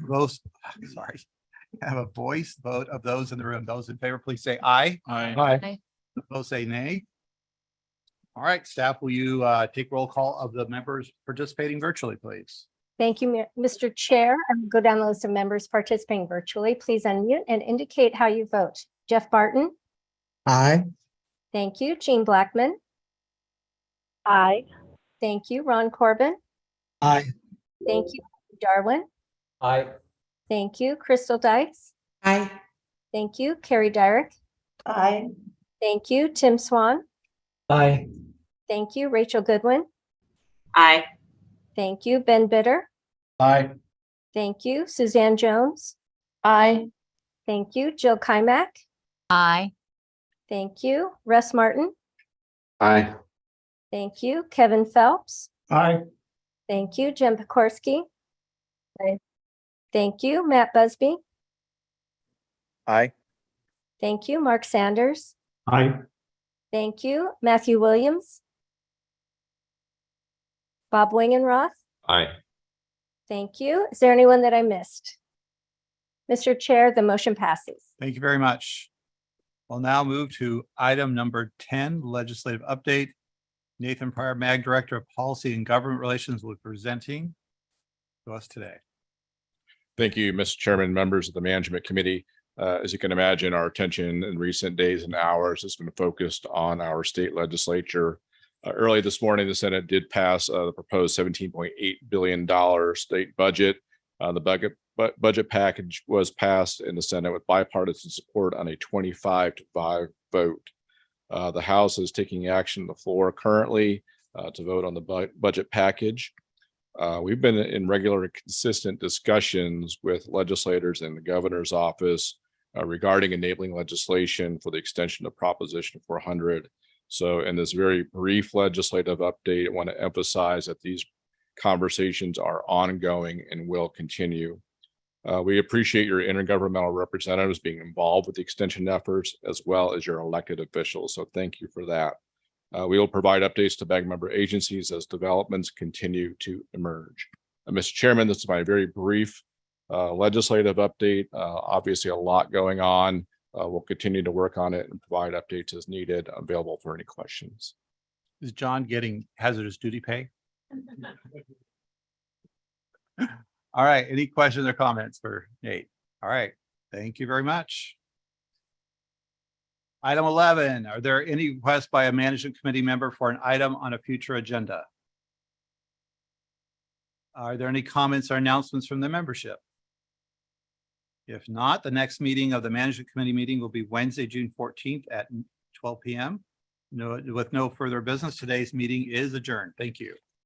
I have a voice vote of those in the room. Those in favor, please say aye. Aye. Those say nay. All right, staff, will you take roll call of the members participating virtually, please? Thank you, Mr. Chair. I will go down the list of members participating virtually. Please unmute and indicate how you vote. Jeff Barton. Aye. Thank you. Jean Blackman. Aye. Thank you. Ron Corbin. Aye. Thank you. Darwin. Aye. Thank you. Crystal Dykes. Aye. Thank you. Carrie Dyrick. Aye. Thank you. Tim Swan. Aye. Thank you. Rachel Goodwin. Aye. Thank you. Ben Bitter. Aye. Thank you. Suzanne Jones. Aye. Thank you. Jill Kymack. Aye. Thank you. Russ Martin. Aye. Thank you. Kevin Phelps. Aye. Thank you. Jen Pekorski. Aye. Thank you. Matt Busby. Aye. Thank you. Mark Sanders. Aye. Thank you. Matthew Williams. Bob Wingenroth. Aye. Thank you. Is there anyone that I missed? Mr. Chair, the motion passes. Thank you very much. We'll now move to item number 10, legislative update. Nathan Pryor, MAG Director of Policy and Government Relations, will be presenting to us today. Thank you, Mr. Chairman, members of the Management Committee. As you can imagine, our attention in recent days and hours has been focused on our state legislature. Early this morning, the Senate did pass the proposed $17.8 billion state budget. The budget package was passed in the Senate with bipartisan support on a 25-5 vote. The House is taking action on the floor currently to vote on the budget package. We've been in regular and consistent discussions with legislators in the governor's office regarding enabling legislation for the extension of Proposition 400. So in this very brief legislative update, I want to emphasize that these conversations are ongoing and will continue. We appreciate your intergovernmental representatives being involved with the extension efforts, as well as your elected officials. So thank you for that. We will provide updates to MAG member agencies as developments continue to emerge. Mr. Chairman, this is my very brief legislative update. Obviously, a lot going on. We'll continue to work on it and provide updates as needed, available for any questions. Is John getting hazardous duty pay? All right. Any questions or comments for Nate? All right. Thank you very much. Item 11, are there any requests by a management committee member for an item on a future agenda? Are there any comments or announcements from the membership? If not, the next meeting of the management committee meeting will be Wednesday, June 14th at 12 p.m. With no further business, today's meeting is adjourned. Thank you.